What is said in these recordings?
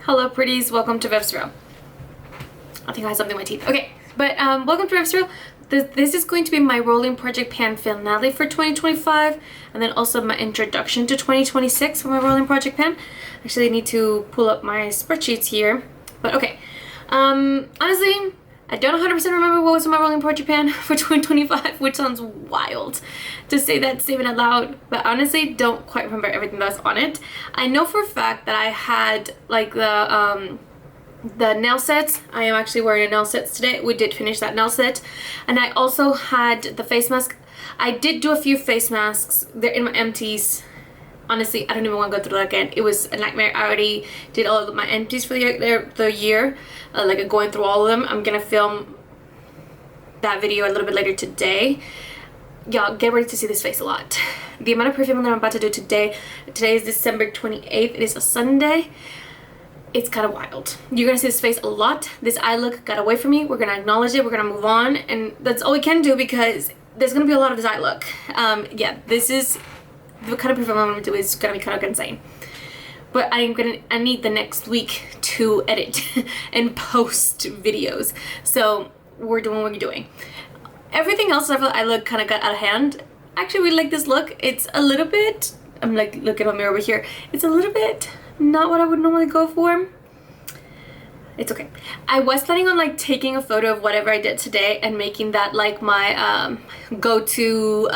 Hello pretties, welcome to Viv's. I think I had something in my teeth. Okay, but welcome to Viv's. This is going to be my rolling project pan finale for 2025, and then also my introduction to 2026 for my rolling project pan. Actually, I need to pull up my spreadsheets here, but okay. Honestly, I don't 100% remember what was in my rolling project pan for 2025, which sounds wild to say that statement out loud, but honestly don't quite remember everything that's on it. I know for a fact that I had like the nail sets. I am actually wearing a nail set today. We did finish that nail set. And I also had the face mask. I did do a few face masks. They're in my empties. Honestly, I don't even want to go through that again. It was a nightmare. I already did all of my empties for the year. Like going through all of them. I'm gonna film that video a little bit later today. Y'all get ready to see this face a lot. The amount of perfume that I'm about to do today is December 28th. It is a Sunday. It's kind of wild. You're gonna see this face a lot. This eye look got away from me. We're gonna acknowledge it. We're gonna move on, and that's all we can do because there's gonna be a lot of this eye look. Yeah, this is the kind of perfume I'm gonna do is gonna be kind of insane. But I need the next week to edit and post videos. So we're doing what we're doing. Everything else I look kind of got out of hand. Actually, we like this look. It's a little bit. I'm like looking at my mirror over here. It's a little bit not what I would normally go for. It's okay. I was planning on like taking a photo of whatever I did today and making that like my go-to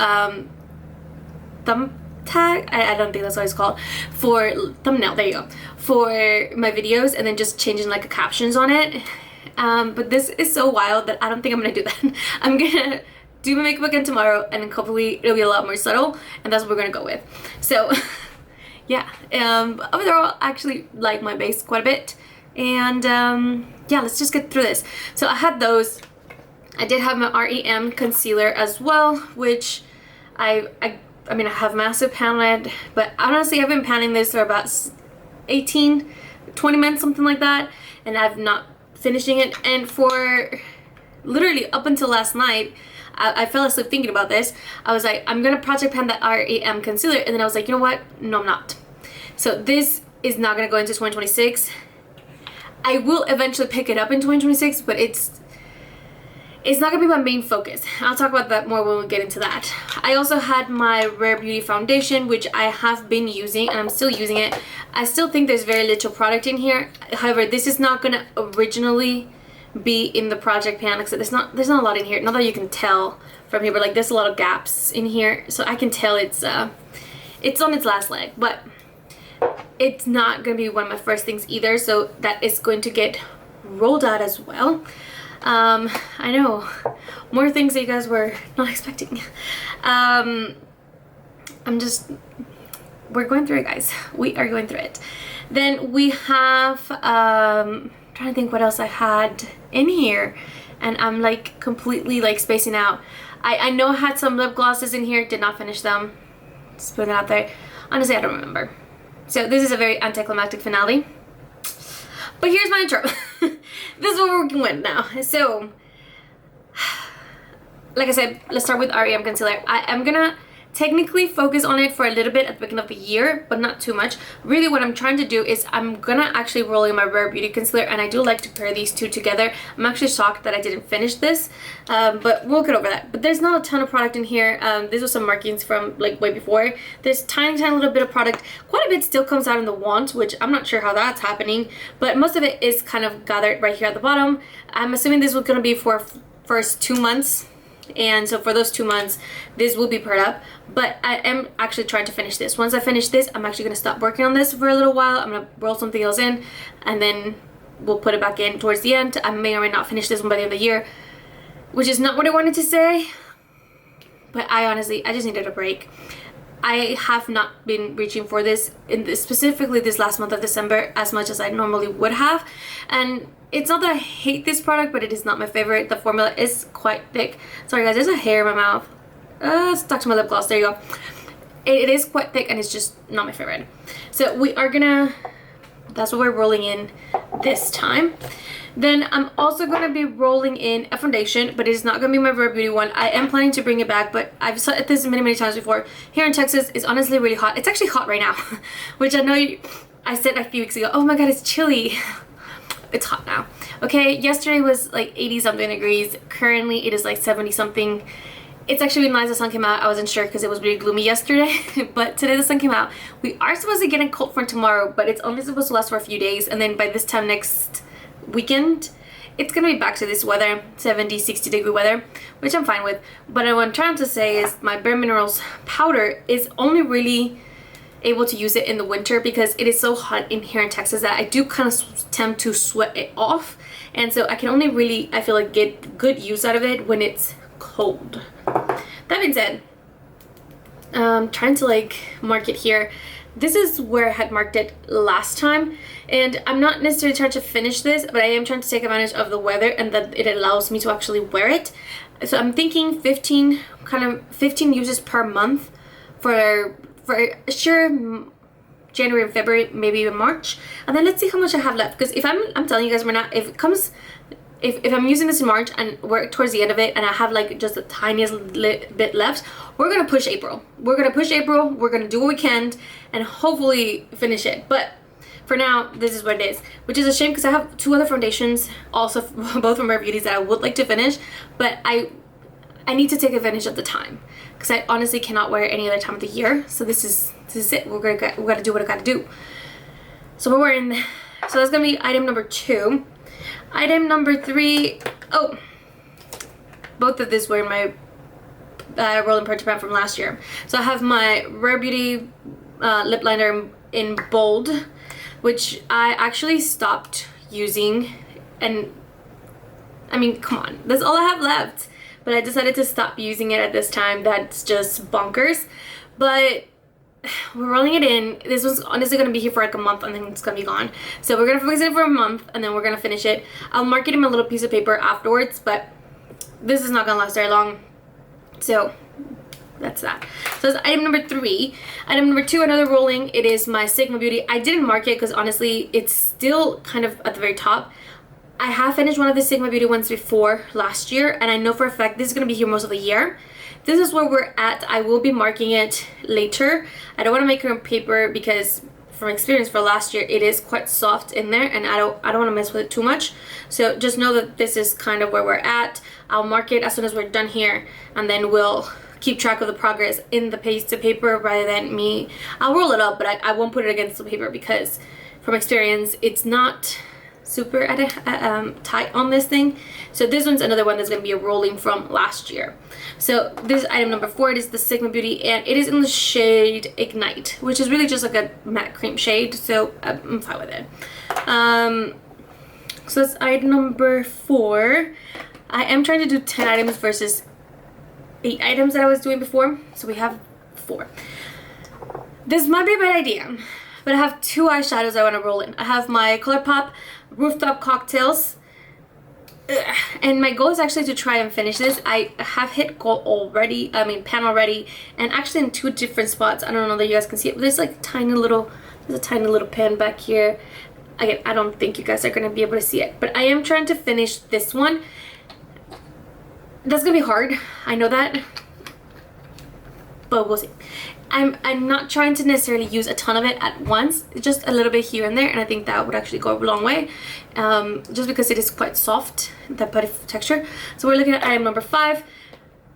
thumb tag. I don't think that's what it's called, for thumbnail. There you go, for my videos, and then just changing like captions on it. But this is so wild that I don't think I'm gonna do that. I'm gonna do my makeup again tomorrow, and then hopefully it'll be a lot more subtle, and that's what we're gonna go with. So yeah, overall I actually like my base quite a bit, and yeah, let's just get through this. So I had those. I did have my REM concealer as well, which I mean I have massive pan lid, but honestly I've been panning this for about 20 minutes, something like that, and I've not finishing it. And for literally up until last night, I fell asleep thinking about this. I was like, I'm gonna project pan that REM concealer, and then I was like, you know what? No, I'm not. So this is not gonna go into 2026. I will eventually pick it up in 2026, but it's not gonna be my main focus. I'll talk about that more when we get into that. I also had my Rare Beauty foundation, which I have been using, and I'm still using it. I still think there's very little product in here. However, this is not gonna originally be in the project pan, except there's not a lot in here. Not that you can tell from here, but like there's a lot of gaps in here, so I can tell it's on its last leg. But it's not gonna be one of my first things either, so that is going to get rolled out as well. I know, more things that you guys were not expecting. We're going through it, guys. We are going through it. Then we have trying to think what else I had in here, and I'm like completely like spacing out. I know I had some lip glosses in here, did not finish them. Just putting it out there. Honestly, I don't remember. So this is a very anticlimactic finale. But here's my intro. This is what we're working with now. So, like I said, let's start with REM concealer. I am gonna technically focus on it for a little bit at the beginning of the year, but not too much. Really what I'm trying to do is I'm gonna actually roll in my Rare Beauty concealer, and I do like to pair these two together. I'm actually shocked that I didn't finish this, but we'll get over that. But there's not a ton of product in here. These are some markings from like way before. There's tiny little bit of product. Quite a bit still comes out in the wand, which I'm not sure how that's happening, but most of it is kind of gathered right here at the bottom. I'm assuming this was gonna be for first 2 months. And so for those 2 months, this will be paired up, but I am actually trying to finish this. Once I finish this, I'm actually going to stop working on this for a little while. I'm going to roll something else in, and then we'll put it back in towards the end. I may or may not finish this one by the end of the year, which is not what I wanted to say, but I just needed a break. I have not been reaching for this specifically this last month of December as much as I normally would have, and it's not that I hate this product, but it is not my favorite. The formula is quite thick. Sorry guys, there's a hair in my mouth. Stuck to my lip gloss. There you go. It is quite thick, and it's just not my favorite. So we are gonna, that's what we're rolling in this time. Then I'm also going to be rolling in a foundation, but it is not going to be my Rare Beauty one. I am planning to bring it back, but I've said this many times before. Here in Texas, it's honestly really hot. It's actually hot right now, which I know I said a few weeks ago, oh my god, it's chilly. It's hot now. Okay, yesterday was like 80 something degrees. Currently it is like 70 something. It's actually been nice the sun came out. I wasn't sure because it was really gloomy yesterday, but today the sun came out. We are supposed to get a cold front tomorrow, but it's only supposed to last for a few days, and then by this time next weekend it's gonna be back to this weather, 70, 60 degree weather, which I'm fine with. But what I'm trying to say is my Bare Minerals powder is only really able to use it in the winter because it is so hot in here in Texas that I do kind of tend to sweat it off, and so I can only really, I feel like, get good use out of it when it's cold. That being said, trying to like mark it here. This is where I had marked it last time, and I'm not necessarily trying to finish this, but I am trying to take advantage of the weather and that it allows me to actually wear it. So I'm thinking 15 uses per month for sure, January and February, maybe even March, and then let's see how much I have left. Because if I'm telling you guys right now, if I'm using this in March and we're towards the end of it and I have like just the tiniest bit left, we're gonna push April. We're gonna do what we can and hopefully finish it. But for now, this is what it is, which is a shame because I have 2 other foundations, also both from Rare Beauties, that I would like to finish, but I need to take advantage of the time because I honestly cannot wear it any other time of the year. So this is it. We gotta do what I gotta do. So we're wearing. So that's gonna be item number 2. Item number 3. Oh, both of these were in my rolling project pan from last year. So I have my Rare Beauty lip liner in bold, which I actually stopped using, and I mean, come on, that's all I have left. But I decided to stop using it at this time. That's just bonkers. But we're rolling it in. This was honestly going to be here for like a month and then it's going to be gone. So we're going to focus it for a month and then we're going to finish it. I'll mark it in my little piece of paper afterwards, but this is not going to last very long. So that's that. So that's item number 3. Item number 2, another rolling. It is my Sigma Beauty. I didn't mark it because honestly, it's still kind of at the very top. I have finished one of the Sigma Beauty ones before last year, and I know for a fact this is going to be here most of the year. This is where we're at. I will be marking it later. I don't want to make it on paper because from experience for last year, it is quite soft in there, and I don't want to mess with it too much. So just know that this is kind of where we're at. I'll mark it as soon as we're done here, and then we'll keep track of the progress in the paste to paper rather than me. I'll roll it up, but I won't put it against the paper because from experience, it's not super tight on this thing. So this one's another one that's going to be a rolling from last year. So this is item number 4. It is the Sigma Beauty, and it is in the shade Ignite, which is really just like a matte cream shade, so I'm fine with it. So that's item number 4. I am trying to do 10 items versus 8 items that I was doing before, so we have 4. This might be a bad idea, but I have 2 eyeshadows I want to roll in. I have my ColourPop Rooftop Cocktails, and my goal is actually to try and finish this. I have hit goal already, pan already, and actually in 2 different spots. I don't know that you guys can see it, but there's like there's a tiny little pan back here. Again, I don't think you guys are going to be able to see it, but I am trying to finish this one. That's going to be hard, I know that, but we'll see. I'm not trying to necessarily use a ton of it at once, just a little bit here and there, and I think that would actually go a long way, just because it is quite soft, that putty texture. So we're looking at item number 5.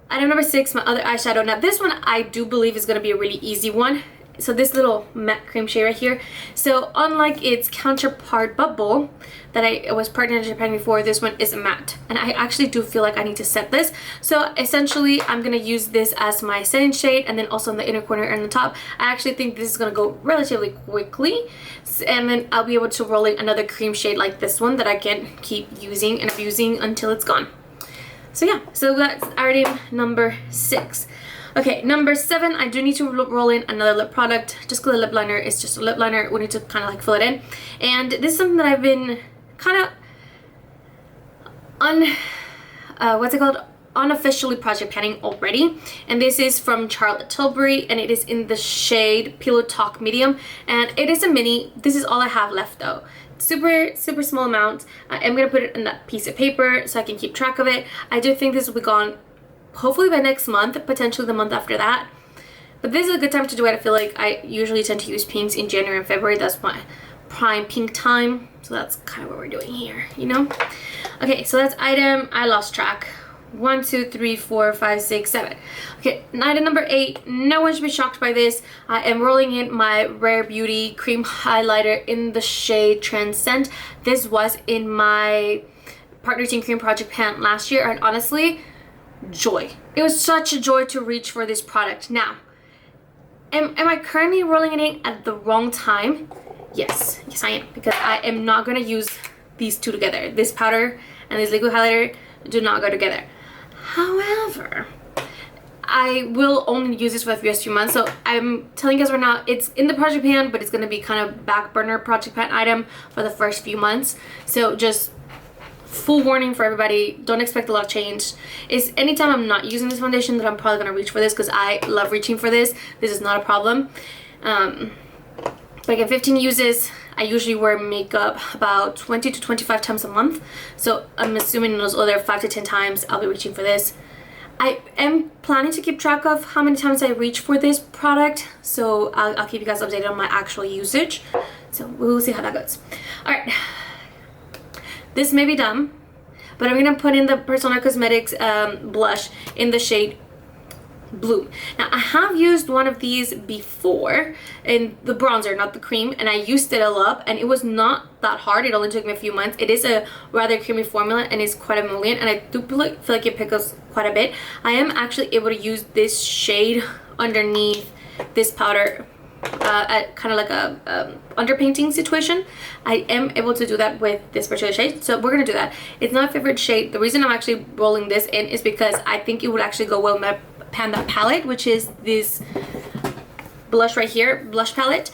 Item number 6, my other eyeshadow. Now this one I do believe is going to be a really easy one. So this little matte cream shade right here. So unlike its counterpart Bubble that I was partnered in Japan before, this one is a matte. And I actually do feel like I need to set this. So essentially I'm going to use this as my setting shade, and then also in the inner corner and the top. I actually think this is going to go relatively quickly. And then I'll be able to roll in another cream shade like this one that I can keep using and abusing until it's gone. So yeah, so that's item number 6. Okay, number 7, I do need to roll in another lip product, just because the lip liner is just a lip liner. We need to kind of like fill it in. And this is something that I've been kind of unofficially project panning already. And this is from Charlotte Tilbury, and it is in the shade Pillow Talk Medium. And it is a mini. This is all I have left though. Super small amount. I'm going to put it in that piece of paper so I can keep track of it. I do think this will be gone hopefully by next month, potentially the month after that. But this is a good time to do it. I feel like I usually tend to use pinks in January and February. That's my prime pink time. So that's kind of what we're doing here, you know? Okay, so that's item, I lost track. 1, 2, 3, 4, 5, 6, 7. Okay, item number 8. No one should be shocked by this. I am rolling in my Rare Beauty cream highlighter in the shade Transcend. This was in my Partner Team Cream Project pan last year, and honestly, joy. It was such a joy to reach for this product. Now, am I currently rolling it in at the wrong time? Yes, I am, because I am not going to use these two together. This powder and this liquid highlighter do not go together. However, I will only use this for the first few months, so I'm telling you guys right now, it's in the project pan, but it's going to be kind of back burner project pan item for the first few months. So just full warning for everybody, don't expect a lot of change. Is anytime I'm not using this foundation that I'm probably going to reach for this, because I love reaching for this. This is not a problem. But again, 15 uses. I usually wear makeup about 20 to 25 times a month, so I'm assuming those other 5 to 10 times I'll be reaching for this. I am planning to keep track of how many times I reach for this product, so I'll keep you guys updated on my actual usage. So we'll see how that goes. Alright, this may be dumb, but I'm going to put in the Persona Cosmetics blush in the shade Blue. Now I have used one of these before in the bronzer, not the cream, and I used it all up and it was not that hard. It only took me a few months. It is a rather creamy formula and it's quite emollient, and I do feel like it pickles quite a bit. I am actually able to use this shade underneath this powder at kind of like a underpainting situation. I am able to do that with this particular shade, so we're gonna do that. It's not my favorite shade. The reason I'm actually rolling this in is because I think it would actually go well with my Panda palette, which is this blush right here, blush palette.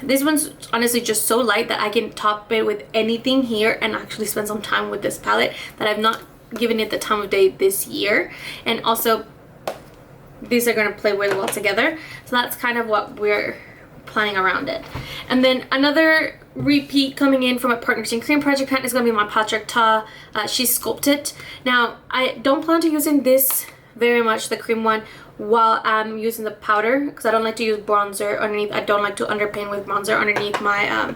This one's honestly just so light that I can top it with anything here and actually spend some time with this palette that I've not given it the time of day this year. And also these are going to play really well together, so that's kind of what we're planning around it. And then another repeat coming in from a Partner Team Cream Project pan is going to be my Patrick Ta. She's Sculpted. Now I don't plan to using this very much, the cream one, while I'm using the powder, because I don't like to use bronzer underneath. I don't like to underpaint with bronzer underneath my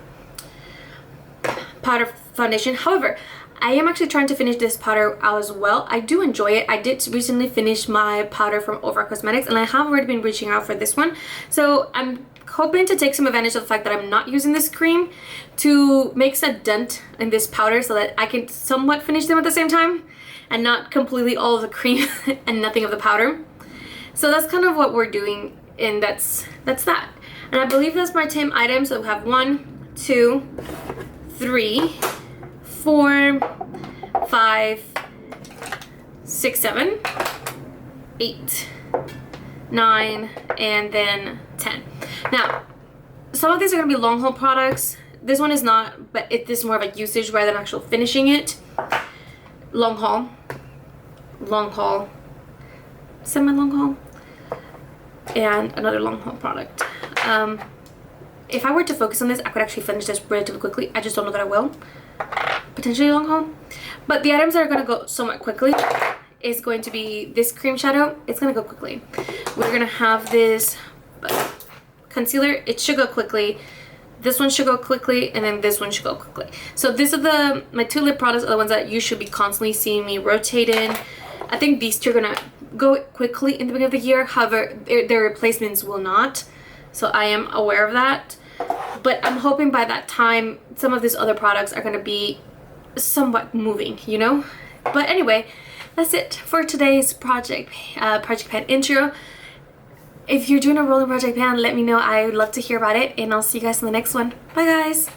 powder foundation. However, I am actually trying to finish this powder out as well. I do enjoy it. I did recently finish my powder from Over Cosmetics, and I have already been reaching out for this one. So I'm hoping to take some advantage of the fact that I'm not using this cream to make a dent in this powder so that I can somewhat finish them at the same time and not completely all of the cream and nothing of the powder. So that's kind of what we're doing, and that's that. And I believe that's my 10 items. So we have 1, 2, 3, 4, 5, 6, 7, 8, 9, and then 10. Now, some of these are going to be long haul products. This one is not, but it is more of a usage rather than actual finishing it. Long haul, semi-long haul, and another long haul product. If I were to focus on this, I could actually finish this relatively quickly. I just don't know that I will. Potentially long haul. But the items that are going to go somewhat quickly is going to be this cream shadow. It's going to go quickly. We're going to have this concealer. It should go quickly. This one should go quickly, and then this one should go quickly. So these are my two lip products are the ones that you should be constantly seeing me rotate in. I think these two are gonna go quickly in the beginning of the year. However, their replacements will not. So I am aware of that. But I'm hoping by that time, some of these other products are gonna be somewhat moving, you know? But anyway, that's it for today's project pan intro. If you're doing a rolling project pan, let me know. I would love to hear about it, and I'll see you guys in the next one. Bye guys.